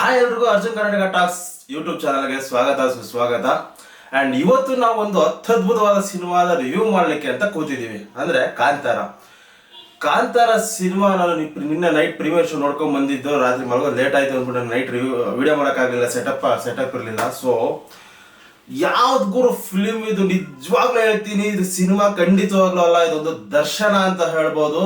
Hi ಎಲ್ರಿಗೂ Arjun Karnataka tax YouTube ಚಾನಲ್ಗೆ ಸ್ವಾಗತ ಸುಸ್ವಾಗತ. ಅಂಡ್ ಇವತ್ತು ನಾವು ಒಂದು ಅತ್ಯದ್ಭುತವಾದ ಸಿನಿಮಾದ ರಿವ್ಯೂ ಮಾಡ್ಲಿಕ್ಕೆ ಅಂತ ಕೂತಿದ್ದೀವಿ. ಅಂದ್ರೆ ಕಾಂತಾರ ಸಿನಿಮಾ ನಾನು ನಿನ್ನೆ ನೈಟ್ ಪ್ರೀಮಿಯರ್ ಶೋ ನೋಡ್ಕೊಂಡ್ ಬಂದಿದ್ದು. ರಾತ್ರಿ ಮಲಗೋದು ಲೇಟ್ ಆಯ್ತು ಅಂದ್ಬಿಟ್ಟು ನೈಟ್ ವಿಡಿಯೋ ಮಾಡೋಕ್ಕಾಗಲಿಲ್ಲ, ಸೆಟಪ್ ಇರಲಿಲ್ಲ. ಸೊ ಯಾವ್ದು ಗುರು ಫಿಲಿಮ್ ಇದು, ನಿಜವಾಗ್ಲೂ ಹೇಳ್ತೀನಿ, ಇದು ಸಿನಿಮಾ ಖಂಡಿತವಾಗ್ಲೂ ಅಲ್ಲ, ಇದೊಂದು ದರ್ಶನ ಅಂತ ಹೇಳ್ಬೋದು.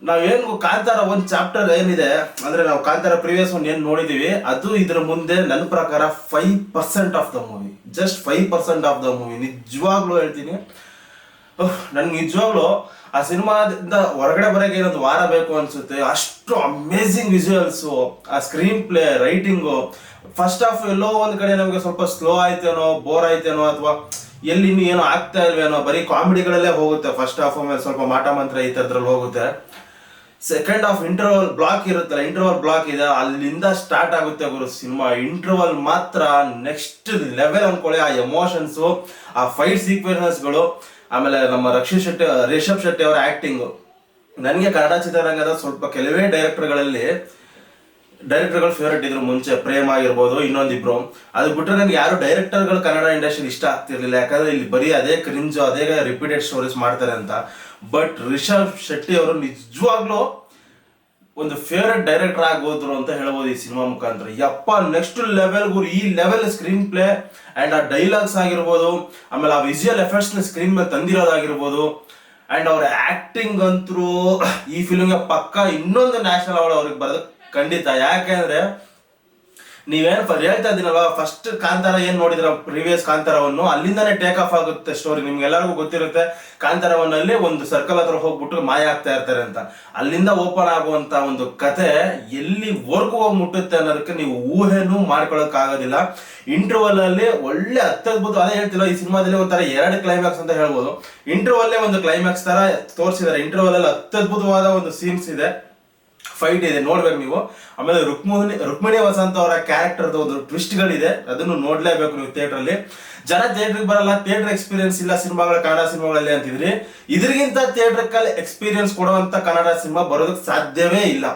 ನಾವೇನು ಕಾಂತಾರ ಒಂದು ಚಾಪ್ಟರ್ ಏನಿದೆ ಅಂದ್ರೆ ನಾವು ಕಾಂತಾರ ಪ್ರೀವಿಯಸ್ ಒಂದು ಏನು ನೋಡಿದೀವಿ, ಅದು ಇದ್ರ ಮುಂದೆ ನನ್ನ ಪ್ರಕಾರ 5% of the movie, just 5% of the movie. ನಿಜವಾಗ್ಲೂ ಹೇಳ್ತೀನಿ, ನನ್ಗೆ ನಿಜವಾಗ್ಲೂ ಆ ಸಿನಿಮಾದಿಂದ ಹೊರಗಡೆ ಬರೋಕೆ ಏನೊಂದು ವಾರ ಬೇಕು ಅನ್ಸುತ್ತೆ. ಅಷ್ಟು ಅಮೇಝಿಂಗ್ ವಿಜುವಲ್ಸು, ಆ screenplay, writing. First half ಎಲ್ಲೋ ಒಂದ್ ಕಡೆ ನಮಗೆ ಸ್ವಲ್ಪ ಸ್ಲೋ ಆಯ್ತೇನೋ, ಬೋರ್ ಆಯ್ತೇನೋ, ಅಥವಾ ಎಲ್ಲಿ ಇನ್ನೂ ಏನೋ ಆಗ್ತಾ ಇಲ್ವೇನೋ, ಬರೀ ಕಾಮಿಡಿಗಳಲ್ಲೇ ಹೋಗುತ್ತೆ. ಫಸ್ಟ್ ಹಾಫ್ ಆಮೇಲೆ ಸ್ವಲ್ಪ ಮಾಟ ಮಂತ್ರ ಈ ಥರದ್ರಲ್ಲಿ ಹೋಗುತ್ತೆ. ಸೆಕೆಂಡ್ ಹಾಫ್ ಇಂಟರ್ವಲ್ ಬ್ಲಾಕ್ ಇರುತ್ತಲ್ಲ, ಇಂಟರ್ವಲ್ ಬ್ಲಾಕ್ ಇದೆ, ಅಲ್ಲಿಂದ ಸ್ಟಾರ್ಟ್ ಆಗುತ್ತೆ ಗುರು ಸಿನಿಮಾ. ಇಂಟರ್ವಲ್ ಮಾತ್ರ ನೆಕ್ಸ್ಟ್ ಲೆವೆಲ್ ಅನ್ಕೊಳ್ಳಿ. ಆ ಎಮೋಷನ್ಸು, ಆ ಫೈಟ್ ಸೀಕ್ವೆನ್ಸಸ್ಗಳು, ಆಮೇಲೆ ನಮ್ಮ ರಿಷಬ್ ಶೆಟ್ಟಿ ಅವರ ಆಕ್ಟಿಂಗು. ನನಗೆ ಕನ್ನಡ ಚಿತ್ರರಂಗದ ಸ್ವಲ್ಪ ಕೆಲವೇ ಡೈರೆಕ್ಟರ್ಗಳು ಫೇವರೇಟ್ ಇದ್ರು ಮುಂಚೆ. ಪ್ರೇಮ್ ಆಗಿರ್ಬೋದು, ಇನ್ನೊಂದಿಬ್ರು. ಅದು ಬಿಟ್ಟರೆ ನನಗೆ ಯಾರು ಡೈರೆಕ್ಟರ್ಗಳು ಕನ್ನಡ ಇಂಡಸ್ಟ್ರಿ ಇಷ್ಟ ಆಗ್ತಿರ್ಲಿಲ್ಲ, ಯಾಕಂದ್ರೆ ಇಲ್ಲಿ ಬರೀ ಅದೇ ಕ್ರಿಂಜು, ಅದೇ ರಿಪೀಟೆಡ್ ಸ್ಟೋರೀಸ್ ಮಾಡ್ತಾರೆ ಅಂತ. ಬಟ್ ರಿಷಬ್ ಶೆಟ್ಟಿ ಅವರು ನಿಜವಾಗ್ಲೂ ಒಂದು ಫೇವರೇಟ್ ಡೈರೆಕ್ಟರ್ ಆಗೋದ್ರು ಅಂತ ಹೇಳ್ಬೋದು ಈ ಸಿನಿಮಾ ಮುಖಾಂತರ. ಯಪ್ಪ, ನೆಕ್ಸ್ಟ್ ಲೆವೆಲ್ಗೂ ಈ ಲೆವೆಲ್ ಸ್ಕ್ರೀನ್ ಪ್ಲೇ ಅಂಡ್ ಆ ಡೈಲಾಗ್ಸ್ ಆಗಿರ್ಬೋದು, ಆಮೇಲೆ ಆ ವಿಜುವಲ್ ಎಫೆಕ್ಟ್ಸ್ ನ ಸ್ಕ್ರೀನ್ ಮೇಲೆ ತಂದಿರೋದಾಗಿರ್ಬೋದು, ಅಂಡ್ ಅವ್ರ ಆಕ್ಟಿಂಗ್ ಅಂತೂ ಈ ಫಿಲ್ಮ್ಗೆ ಪಕ್ಕ ಇನ್ನೊಂದು ನ್ಯಾಷನಲ್ ಅವಾರ್ಡ್ ಅವ್ರಿಗೆ ಬರೋದು ಖಂಡಿತ. ಯಾಕೆಂದ್ರೆ ನೀವೇನು ಹೇಳ್ತಾ ಇದ್ದೀನಲ್ವಾ, ಫಸ್ಟ್ ಕಾಂತಾರ ಏನ್ ನೋಡಿದ್ರ ಪ್ರೀವಿಯಸ್ ಕಾಂತಾರವನ್ನು, ಅಲ್ಲಿಂದಾನೇ ಟೇಕ್ ಆಫ್ ಆಗುತ್ತೆ ಸ್ಟೋರಿ. ನಿಮ್ಗೆಲ್ಲರಿಗೂ ಗೊತ್ತಿರುತ್ತೆ, ಕಾಂತಾರವನ್ನಲ್ಲಿ ಒಂದು ಸರ್ಕಲ್ ಹತ್ರ ಹೋಗ್ಬಿಟ್ಟು ಮಾಯ ಆಗ್ತಾ ಇರ್ತಾರೆ ಅಂತ. ಅಲ್ಲಿಂದ ಓಪನ್ ಆಗುವಂತ ಒಂದು ಕತೆ ಎಲ್ಲಿವರೆಗೂ ಹೋಗಿ ಮುಟ್ಟುತ್ತೆ ಅನ್ನೋದಕ್ಕೆ ನೀವು ಊಹೆನೂ ಮಾಡ್ಕೊಳಕ್ ಆಗೋದಿಲ್ಲ. ಇಂಟರ್ವಲ್ ಅಲ್ಲಿ ಒಳ್ಳೆ ಅತ್ಯದ್ಭುತ, ಅದೇ ಹೇಳ್ತಿಲ್ಲ, ಈ ಸಿನಿಮಾದಲ್ಲಿ ಒಂಥರ 2 ಕ್ಲೈಮ್ಯಾಕ್ಸ್ ಅಂತ ಹೇಳ್ಬೋದು. ಇಂಟರ್ವಲ್ಲೇ ಒಂದು ಕ್ಲೈಮ್ಯಾಕ್ಸ್ ತರ ತೋರಿಸಿದ್ದಾರೆ. ಇಂಟರ್ವಲ್ ಅಲ್ಲಿ ಅತ್ಯದ್ಭುತವಾದ ಒಂದು ಸೀನ್ಸ್ ಇದೆ, ಫೈಟ್ ಇದೆ, ನೋಡ್ಬೇಕು ನೀವು. ಆಮೇಲೆ ರುಕ್ಮಿಣಿ ವಸಂತ ಅವರ ಕ್ಯಾರೆಕ್ಟರ್ ಒಂದು ಟ್ವಿಸ್ಟ್ಗಳಿದೆ, ಅದನ್ನು ನೋಡ್ಲೇಬೇಕು ನೀವು ಥಿಯೇಟರ್ ಅಲ್ಲಿ. ಜನ ಥಿಯೇಟರ್ಗೆ ಬರಲ್ಲ, ಥಿಯೇಟರ್ ಎಕ್ಸ್ಪೀರಿಯನ್ಸ್ ಇಲ್ಲ ಸಿನಿಮಾಗಳ, ಕನ್ನಡ ಸಿನಿಮಾಗಳಲ್ಲಿ ಅಂತಿದ್ರಿ. ಇದ್ರಿಗಿಂತ ಥಿಯೇಟರ್ಕಲ್ಲಿ ಎಕ್ಸ್ಪೀರಿಯನ್ಸ್ ಕೊಡುವಂತ ಕನ್ನಡ ಸಿನಿಮಾ ಬರೋದಕ್ಕೆ ಸಾಧ್ಯವೇ ಇಲ್ಲ.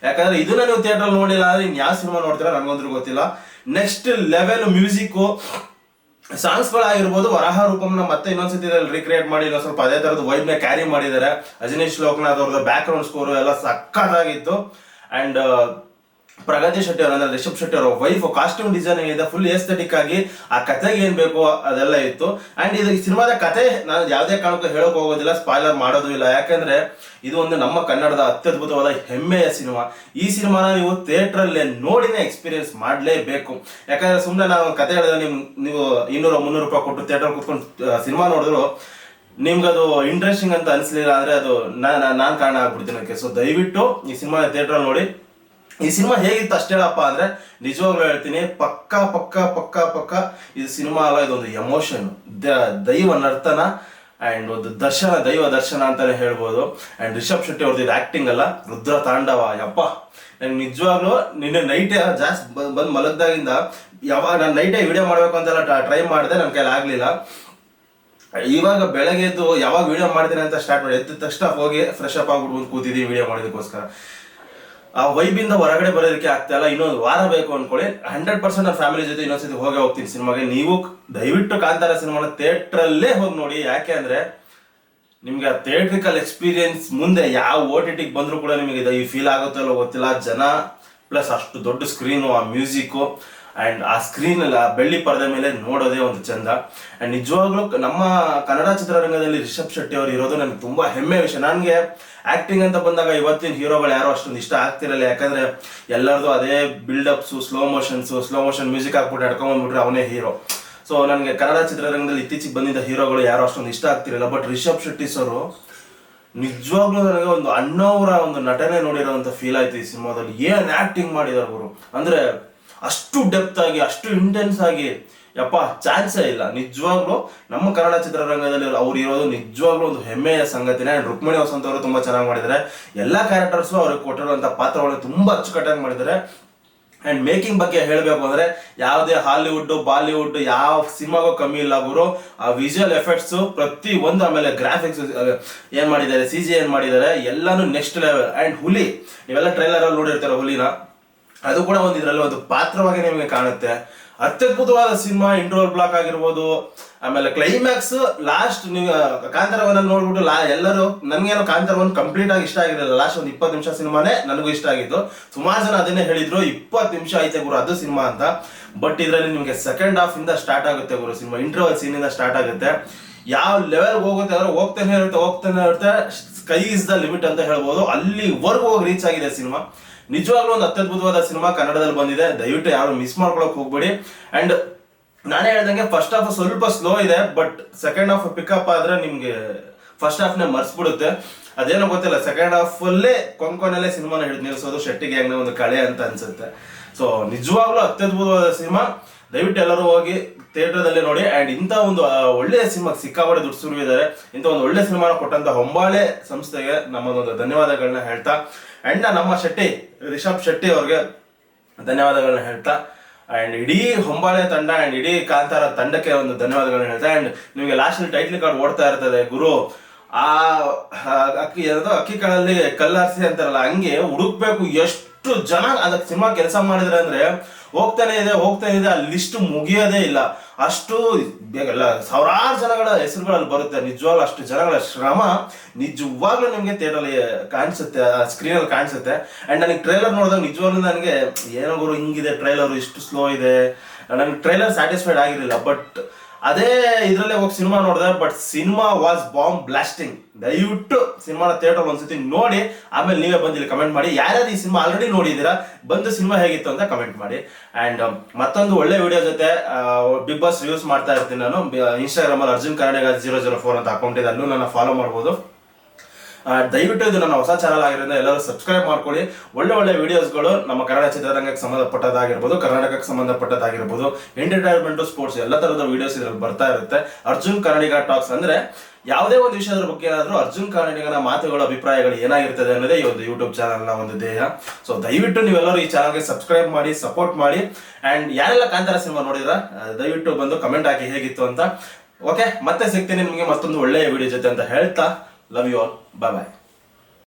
ಯಾಕಂದ್ರೆ ಇದನ್ನ ನೀವು ಥಿಯೇಟರ್ ನೋಡಿಲ್ಲ ಅಂದ್ರೆ ಇನ್ ಯಾವ ಸಿನಿಮಾ ನೋಡ್ತೀರಾ ನನಗೊಂದ್ರೂ ಗೊತ್ತಿಲ್ಲ. ನೆಕ್ಸ್ಟ್ ಲೆವೆಲ್ ಮ್ಯೂಸಿಕ್, ಸಾಂಗ್ಸ್ಗಳಾಗಿರ್ಬೋದು, ವರಾಹ ರೂಪಂನ ಮತ್ತೆ ಇನ್ನೊಂದ್ಸತಿ ರೀಕ್ರಿಯೇಟ್ ಮಾಡಿ ಇನ್ನೊಂದ್ ಸ್ವಲ್ಪ ಅದೇ ತರದ ವೈಬ್ ನ ಕ್ಯಾರಿ ಮಾಡಿದ್ದಾರೆ. ಅಜನೀಶ್ ಲೋಕನಾಥ್ ಅವ್ರದ್ದು ಬ್ಯಾಕ್ ಗ್ರೌಂಡ್ ಸ್ಕೋರ್ ಎಲ್ಲ ಸಕ್ಕತ್ತಾಗಿತ್ತು. ಅಂಡ್ ಪ್ರಗತಿ ಶೆಟ್ಟಿ ಅವರ, ಅಂದ್ರೆ ರಿಷಬ್ ಶೆಟ್ಟಿ ಅವರ ವೈಫ್ ಕಾಸ್ಟ್ಯೂಮ್ ಡಿಸೈನಿಂಗ್ ಇದೆ, ಫುಲ್ ಎಸ್ಥೆಟಿಕ್ ಆಗಿ ಆ ಕತೆಗೆ ಏನ್ ಬೇಕು ಅದೆಲ್ಲ ಇತ್ತು. ಅಂಡ್ ಇದು ಸಿನಿಮಾದ ಕತೆ ನಾನು ಯಾವುದೇ ಕಾರಣಕ್ಕೂ ಹೇಳಕ್ ಹೋಗೋದಿಲ್ಲ, ಸ್ಪಾಯ್ಲರ್ ಮಾಡೋದು ಇಲ್ಲ. ಯಾಕಂದ್ರೆ ಇದು ಒಂದು ನಮ್ಮ ಕನ್ನಡದ ಅತ್ಯದ್ಭುತವಾದ ಹೆಮ್ಮೆಯ ಸಿನಿಮಾ. ಈ ಸಿನಿಮಾನ ನೀವು ಥಿಯೇಟರ್ ಅಲ್ಲಿ ನೋಡಿನೇ ಎಕ್ಸ್ಪೀರಿಯನ್ಸ್ ಮಾಡ್ಲೇಬೇಕು. ಯಾಕಂದ್ರೆ ಸುಮ್ಮನೆ ನಾನು ಕತೆ ಹೇಳಿದ್ರೆ ನೀವು 200-300 ರೂಪಾಯಿ ಕೊಟ್ಟು ಥಿಯೇಟರ್ ಕುತ್ಕೊಂಡು ಸಿನಿಮಾ ನೋಡಿದ್ರು ನಿಮ್ಗದು ಇಂಟ್ರೆಸ್ಟಿಂಗ್ ಅಂತ ಅನ್ಸ್ಲಿಲ್ಲ ಅಂದ್ರೆ ಅದು ನಾನ್ ಕಾರಣ ಆಗ್ಬಿಡ್ತೀನಿ ಅದಕ್ಕೆ. ಸೊ ದಯವಿಟ್ಟು ಈ ಸಿನಿಮಾ ಥಿಯೇಟರ್ ಅಲ್ಲಿ ನೋಡಿ. ಈ ಸಿನಿಮಾ ಹೇಗಿತ್ತು ಅಷ್ಟೇ ಹೇಳಪ್ಪ ಅಂದ್ರೆ ನಿಜವಾಗ್ಲೂ ಹೇಳ್ತೀನಿ, ಪಕ್ಕ ಪಕ್ಕ ಪಕ್ಕ ಪಕ್ಕ ಇದು ಸಿನಿಮಾ ಅಲ್ಲ, ಇದೊಂದು ಎಮೋಷನ್, ದೈವ ನರ್ತನ ಅಂಡ್ ಒಂದು ದರ್ಶನ, ದೈವ ದರ್ಶನ ಅಂತಾನೆ ಹೇಳ್ಬೋದು. ಅಂಡ್ ರಿಷಬ್ ಶೆಟ್ಟಿ ಅವ್ರದ್ದು ಇದು ಆಕ್ಟಿಂಗ್ ಅಲ್ಲ, ರುದ್ರ ತಾಂಡವ. ಯಪ್ಪ, ನಂಗೆ ನಿಜವಾಗ್ಲೂ ನಿನ್ನೆ ನೈಟೇ ಜಾಸ್ತಿ ಬಂದು ಮಲಗ್ದಾಗಿಂದ ಯಾವಾಗ ನಾನು ನೈಟೇ ವಿಡಿಯೋ ಮಾಡ್ಬೇಕು ಅಂತೆಲ್ಲ ಟ್ರೈ ಮಾಡಿದೆ, ನನ್ನ ಕೈಲಿ ಆಗ್ಲಿಲ್ಲ. ಇವಾಗ ಬೆಳಗ್ಗೆ ಎದ್ದು ಯಾವಾಗ ವಿಡಿಯೋ ಮಾಡ್ತೀನಿ ಅಂತ ಸ್ಟಾರ್ಟ್ ಮಾಡಿ, ಎದ್ದ ತಕ್ಷಣ ಹೋಗಿ ಫ್ರೆಶ್ ಅಪ್ ಆಗ್ಬಿಟ್ಟು ಕೂತಿದ್ದೀವಿ ವಿಡಿಯೋ ಮಾಡೋದಕ್ಕೋಸ್ಕರ. ಆ ವೈಬಿಂದ ಹೊರಗಡೆ ಬರೋದಕ್ಕೆ ಆಗ್ತಾ ಇಲ್ಲ. ಇನ್ನೊಂದು ವಾರ ಬೇಕು ಅನ್ಕೊಳ್ಳಿ, 100% ನನ್ನ ಫ್ಯಾಮಿಲಿ ಜೊತೆ ಇನ್ನೊಂದ್ಸತಿ ಹೋಗಿ ಹೋಗ್ತೀನಿ ಸಿನಿಮಾಗೆ. ನೀವು ದಯವಿಟ್ಟು ಕಾಂತಾರ ಸಿನಿಮಾನ ಥಿಯೇಟರ್ ಅಲ್ಲೇ ಹೋಗಿ ನೋಡಿ. ಯಾಕೆ ಅಂದ್ರೆ ನಿಮ್ಗೆ ಆ ಥಿಯೇಟ್ರಿಕಲ್ ಎಕ್ಸ್ಪೀರಿಯನ್ಸ್ ಮುಂದೆ ಯಾವ OTT ಬಂದ್ರು ಕೂಡ ನಿಮಗೆ ಈ ಫೀಲ್ ಆಗುತ್ತೋ ಇಲ್ಲೋ ಗೊತ್ತಿಲ್ಲ. ಜನ ಪ್ಲಸ್ ಅಷ್ಟು ದೊಡ್ಡ ಸ್ಕ್ರೀನು, ಆ ಮ್ಯೂಸಿಕ್ಕು ಅಂಡ್ ಆ ಸ್ಕ್ರೀನ್ ಅಲ್ಲ, ಬೆಳ್ಳಿ ಪರದೆ ಮೇಲೆ ನೋಡೋದೇ ಒಂದು ಚಂದ. ಅಂಡ್ ನಿಜವಾಗ್ಲೂ ನಮ್ಮ ಕನ್ನಡ ಚಿತ್ರರಂಗದಲ್ಲಿ ರಿಷಬ್ ಶೆಟ್ಟಿ ಅವರು ಇರೋದು ನನಗೆ ತುಂಬಾ ಹೆಮ್ಮೆ ವಿಷಯ. ನನಗೆ ಆಕ್ಟಿಂಗ್ ಅಂತ ಬಂದಾಗ ಇವತ್ತಿನ ಹೀರೋಗಳು ಯಾರೋ ಅಷ್ಟೊಂದು ಇಷ್ಟ ಆಗ್ತಿರಲ್ಲ. ಯಾಕಂದ್ರೆ ಎಲ್ಲರದು ಅದೇ ಬಿಲ್ಡಪ್ಸು, ಸ್ಲೋ ಮೋಷನ್ ಮ್ಯೂಸಿಕ್ ಹಾಕ್ಬಿಟ್ಟು ನಡ್ಕೊಂಡ್ಬಂದ್ಬಿಟ್ರೆ ಅವನೇ ಹೀರೋ. ಸೊ ನನಗೆ ಕನ್ನಡ ಚಿತ್ರರಂಗದಲ್ಲಿ ಇತ್ತೀಚೆಗೆ ಬಂದಿದ್ದ ಹೀರೋಗಳು ಯಾರೋ ಅಷ್ಟೊಂದು ಇಷ್ಟ ಆಗ್ತಿರಲಿಲ್ಲ. ಬಟ್ ರಿಷಬ್ ಶೆಟ್ಟಿ ಸರ್ ನಿಜವಾಗ್ಲೂ ನನಗೆ ಒಂದು ಅಣ್ಣವರ ಒಂದು ನಟನೆ ನೋಡಿರೋಂಥ ಫೀಲ್ ಆಯ್ತು ಈ ಸಿನಿಮಾದಲ್ಲಿ. ಏನ್ ಆಕ್ಟಿಂಗ್ ಮಾಡಿದಾರೆ ಅವರು ಅಂದ್ರೆ, ಅಷ್ಟು ಡೆಪ್ತ್ ಆಗಿ, ಅಷ್ಟು ಇಂಟೆನ್ಸ್ ಆಗಿ, ಯಪ್ಪ ಚಾನ್ಸೇ ಇಲ್ಲ. ನಿಜವಾಗ್ಲೂ ನಮ್ಮ ಕನ್ನಡ ಚಿತ್ರರಂಗದಲ್ಲಿ ಅವ್ರು ಇರೋದು ನಿಜವಾಗ್ಲೂ ಒಂದು ಹೆಮ್ಮೆಯ ಸಂಗತಿನೇ. ಅಂಡ್ ರುಕ್ಮಿಣಿ ವಸಂತ ಅವರು ತುಂಬಾ ಚೆನ್ನಾಗಿ ಮಾಡಿದ್ದಾರೆ. ಎಲ್ಲಾ ಕ್ಯಾರೆಕ್ಟರ್ಸು ಅವ್ರಿಗೆ ಕೊಟ್ಟಿರುವಂತ ಪಾತ್ರಗಳನ್ನ ತುಂಬಾ ಅಚ್ಚುಕಟ್ಟಾಗಿ ಮಾಡಿದ್ದಾರೆ. ಅಂಡ್ ಮೇಕಿಂಗ್ ಬಗ್ಗೆ ಹೇಳಬೇಕು ಅಂದ್ರೆ ಯಾವುದೇ ಹಾಲಿವುಡ್ ಬಾಲಿವುಡ್ ಯಾವ ಸಿನಿಮಾಗೂ ಕಮ್ಮಿ ಇಲ್ಲ ಅವರು. ಆ ವಿಜುವಲ್ ಎಫೆಕ್ಟ್ಸ್ ಪ್ರತಿ ಒಂದು, ಆಮೇಲೆ ಗ್ರಾಫಿಕ್ಸ್ ಏನ್ ಮಾಡಿದ್ದಾರೆ, CG ಏನ್ ಮಾಡಿದ್ದಾರೆ, ಎಲ್ಲಾನು ನೆಕ್ಸ್ಟ್ ಲೆವೆಲ್. ಅಂಡ್ ಹುಲಿ, ನೀವೆಲ್ಲ ಟ್ರೈಲರ್ ಅಲ್ಲಿ ನೋಡಿರ್ತಾರೆ ಹುಲಿನ, ಅದು ಕೂಡ ಒಂದು ಇದರಲ್ಲಿ ಒಂದು ಪಾತ್ರವಾಗಿ ನಿಮಗೆ ಕಾಣುತ್ತೆ. ಅತ್ಯದ್ಭುತವಾದ ಸಿನಿಮಾ, ಇಂಟ್ರೋಲ್ ಬ್ಲಾಕ್ ಆಗಿರ್ಬೋದು, ಆಮೇಲೆ ಕ್ಲೈಮ್ಯಾಕ್ಸ್ ಲಾಸ್ಟ್ ನೀವು ಕಾಂತಾರವನ್ನ ನೋಡ್ಬಿಟ್ಟು ಎಲ್ಲರೂ, ನನಗೇನೋ ಕಾಂತಾರವನ್ನ ಕಂಪ್ಲೀಟ್ ಆಗಿ ಇಷ್ಟ ಆಗಿರಲಿಲ್ಲ. ಲಾಸ್ಟ್ ಒಂದು 20 ನಿಮಿಷ ಸಿನಿಮಾನೇ ನನಗೂ ಇಷ್ಟ ಆಗಿತ್ತು. ಸುಮಾರು ಜನ ಅದನ್ನೇ ಹೇಳಿದ್ರು, 20 ನಿಮಿಷ ಐತೆ ಗುರು ಅದು ಸಿನಿಮಾ ಅಂತ. ಬಟ್ ಇದರಲ್ಲಿ ನಿಮಗೆ ಸೆಕೆಂಡ್ ಹಾಫ್ ಇಂದ ಸ್ಟಾರ್ಟ್ ಆಗುತ್ತೆ ಗುರು ಸಿನಿಮಾ, ಇಂಟರ್ವಲ್ ಸೀನ್ ಇಂದ ಸ್ಟಾರ್ಟ್ ಆಗುತ್ತೆ. ಯಾವ ಲೆವೆಲ್ಗೆ ಹೋಗುತ್ತೆ ಅಂದ್ರೆ ಹೋಗ್ತಾನೆ ಇರುತ್ತೆ. ಸ್ಕೈ ಇಸ್ ದ ಲಿಮಿಟ್ ಅಂತ ಹೇಳ್ಬೋದು. ಅಲ್ಲಿವರೆಗೂ ಹೋಗಿ ರೀಚ್ ಆಗಿದೆ ಸಿನಿಮಾ. ನಿಜವಾಗ್ಲೂ ಒಂದು ಅತ್ಯದ್ಭುತವಾದ ಸಿನಿಮಾ ಕನ್ನಡದಲ್ಲಿ ಬಂದಿದೆ. ದಯವಿಟ್ಟು ಯಾರು ಮಿಸ್ ಮಾಡ್ಕೊಳಕ್ ಹೋಗ್ಬೇಡಿ. ಅಂಡ್ ನಾನೇ ಹೇಳ್ದಂಗೆ ಫಸ್ಟ್ ಹಾಫ್ ಸ್ವಲ್ಪ ಸ್ಲೋ ಇದೆ, ಬಟ್ ಸೆಕೆಂಡ್ ಹಾಫ್ ಪಿಕಪ್ ಆದ್ರೆ ನಿಮ್ಗೆ ಫಸ್ಟ್ ಹಾಫ್ನೇ ಮರ್ಸ್ಬಿಡುತ್ತೆ. ಅದೇನೋ ಗೊತ್ತಿಲ್ಲ, ಸೆಕೆಂಡ್ ಹಾಫ್ ಅಲ್ಲೇ ಕೊಂಕೊನಲ್ಲೇ ಸಿನಿಮಾನ ಹಿಡಿದು ನಿಲ್ಸೋದು ಶೆಟ್ಟಿ ಗ್ಯಾಂಗ್ನ ಒಂದು ಕಳೆ ಅಂತ ಅನ್ಸುತ್ತೆ. ಸೊ ನಿಜವಾಗ್ಲೂ ಅತ್ಯದ್ಭುತವಾದ ಸಿನಿಮಾ. ದಯವಿಟ್ಟು ಎಲ್ಲರೂ ಹೋಗಿ ಥಿಯೇಟರ್ದಲ್ಲಿ ನೋಡಿ. ಅಂಡ್ ಇಂಥ ಒಂದು ಒಳ್ಳೆಯ ಸಿನಿಮಾ ಸಿಕ್ಕಾಪಟ್ಟೆ ದುಡ್ಡು ಸುರಿವಿದ್ದಾರೆ. ಇಂಥ ಒಂದು ಒಳ್ಳೆ ಸಿನಿಮಾನ ಕೊಟ್ಟಂತ ಹೊಂಬಾಳೆ ಸಂಸ್ಥೆಗೆ ನಮ್ಮದೊಂದು ಧನ್ಯವಾದಗಳನ್ನ ಹೇಳ್ತಾ, ಅಂಡ್ ನಮ್ಮ ರಿಷಬ್ ಶೆಟ್ಟಿ ಅವ್ರಿಗೆ ಧನ್ಯವಾದಗಳನ್ನ ಹೇಳ್ತಾ, ಅಂಡ್ ಇಡೀ ಹೊಂಬಾಳೆ ತಂಡ ಅಂಡ್ ಇಡೀ ಕಾಂತಾರ ತಂಡಕ್ಕೆ ಒಂದು ಧನ್ಯವಾದಗಳನ್ನ ಹೇಳ್ತಾ, ಅಂಡ್ ನಿಮಗೆ ಲಾಸ್ಟ್ ಟೈಟ್ಲ್ ಕಾರ್ಡ್ ಓಡ್ತಾ ಇರ್ತದೆ, ಗುರು ಆ ಅಕ್ಕಿ ಕಾಳಲ್ಲಿ ಕಲ್ಲಾರಿಸಿ ಅಂತಾರಲ್ಲ, ಹಂಗೆ ಹುಡುಕ್ಬೇಕು ಎಷ್ಟು ಜನ ಅದಕ್ಕೆ ಸಿನಿಮಾ ಕೆಲಸ ಮಾಡಿದ್ರೆ ಅಂದ್ರೆ ಹೋಗ್ತಾನೆ ಇದೆ ಆ ಲಿಸ್ಟ್ ಮುಗಿಯೋದೇ ಇಲ್ಲ. ಅಷ್ಟು ಸಾವಿರಾರು ಜನಗಳ ಹೆಸರುಗಳಲ್ಲಿ ಬರುತ್ತೆ. ನಿಜವಾಗ್ಲೂ ಅಷ್ಟು ಜನಗಳ ಶ್ರಮ ನಿಜವಾಗ್ಲೂ ನಿಮ್ಗೆ ಥಿಯೇಟರಲ್ಲಿ ಕಾಣಿಸುತ್ತೆ, ಸ್ಕ್ರೀನಲ್ಲಿ ಕಾಣಿಸುತ್ತೆ. ಅಂಡ್ ನನಗೆ ಟ್ರೈಲರ್ ನೋಡಿದಾಗ ನಿಜವಾಗ್ಲೂ ನನಗೆ ಏನೋ ಗುರು ಹಿಂಗಿದೆ ಟ್ರೈಲರ್, ಇಷ್ಟು ಸ್ಲೋ ಇದೆ, ನನಗೆ ಟ್ರೈಲರ್ ಸ್ಯಾಟಿಸ್ಫೈಡ್ ಆಗಿರಲಿಲ್ಲ. ಬಟ್ ಅದೇ ಇದರಲ್ಲೇ ಹೋಗಿ ಸಿನಿಮಾ ನೋಡಿದೆ, but cinema was bomb blasting. ದಯವಿಟ್ಟು ಸಿನಿಮಾನ ಥಿಯೇಟರ್ ಒಂದ್ಸತಿ ನೋಡಿ, ಆಮೇಲೆ ನೀವೇ ಬಂದು ಇಲ್ಲಿ ಕಮೆಂಟ್ ಮಾಡಿ. ಯಾರ್ಯಾರು ಈ ಸಿನಿಮಾ ಆಲ್ರೆಡಿ ನೋಡಿದ್ದೀರಾ, ಬಂದು ಸಿನಿಮಾ ಹೇಗಿತ್ತು ಅಂತ ಕಮೆಂಟ್ ಮಾಡಿ. ಅಂಡ್ ಮತ್ತೊಂದು ಒಳ್ಳೆ ವಿಡಿಯೋ ಜೊತೆ ಬಿಗ್ ಬಾಸ್ ರಿವ್ಯೂಸ್ ಮಾಡ್ತಾ ಇರ್ತೀನಿ ನಾನು. ಇನ್ಸ್ಟಾಗ್ರಾಮ್ ಅಲ್ಲಿ ಅರ್ಜುನ್ ಕನ್ನಡಿಗ 004 ಅಂತ ಅಕೌಂಟ್ ಇದೆ, ಅಲ್ಲೂ ನನ್ನ ಫಾಲೋ ಮಾಡ್ಬೋದು. ದಯವಿಟ್ಟು ಇದು ನನ್ನ ಹೊಸ ಚಾನಲ್ ಆಗಿರೋದ್ರಿಂದ ಎಲ್ಲರೂ ಸಬ್ಸ್ಕ್ರೈಬ್ ಮಾಡ್ಕೊಳ್ಳಿ. ಒಳ್ಳೆ ಒಳ್ಳೆ ವಿಡಿಯೋಸ್ಗಳು ನಮ್ಮ ಕನ್ನಡ ಚಿತ್ರರಂಗಕ್ಕೆ ಸಂಬಂಧಪಟ್ಟದಾಗಿರ್ಬೋದು, ಕರ್ನಾಟಕಕ್ಕೆ ಸಂಬಂಧಪಟ್ಟದಾಗಿರ್ಬೋದು, ಎಂಟರ್ಟೈನ್ಮೆಂಟ್, ಸ್ಪೋರ್ಟ್ಸ್ ಎಲ್ಲ ತರದ ವಿಡಿಯೋಸ್ ಇದ್ರಲ್ಲಿ ಬರ್ತಾ ಇರುತ್ತೆ. ಅರ್ಜುನ್ ಕನ್ನಡಿಗ ಟಾಕ್ಸ್ ಅಂದ್ರೆ ಯಾವುದೇ ಒಂದು ವಿಷಯದ ಬಗ್ಗೆ ಏನಾದರೂ ಅರ್ಜುನ್ ಕನ್ನಡಿಗನ ಮಾತುಗಳು, ಅಭಿಪ್ರಾಯಗಳು ಏನಾಗಿರ್ತದೆ ಅನ್ನೋದೇ ಈ ಒಂದು ಯೂಟ್ಯೂಬ್ ಚಾನಲ್ನ ಒಂದು ದೇಹ. ಸೊ ದಯವಿಟ್ಟು ನೀವೆಲ್ಲರೂ ಈ ಚಾನಲ್ಗೆ ಸಬ್ಸ್ಕ್ರೈಬ್ ಮಾಡಿ, ಸಪೋರ್ಟ್ ಮಾಡಿ. ಅಂಡ್ ಯಾರೆಲ್ಲ ಕಾಂತಾರ ಸಿನಿಮಾ ನೋಡಿದ್ರ ದಯವಿಟ್ಟು ಬಂದು ಕಮೆಂಟ್ ಹಾಕಿ ಹೇಗಿತ್ತು ಅಂತ. ಓಕೆ, ಮತ್ತೆ ಸಿಗ್ತೀನಿ ನಿಮಗೆ ಮತ್ತೊಂದು ಒಳ್ಳೆಯ ವಿಡಿಯೋ ಜೊತೆ ಅಂತ ಹೇಳ್ತಾ, love you all, bye bye.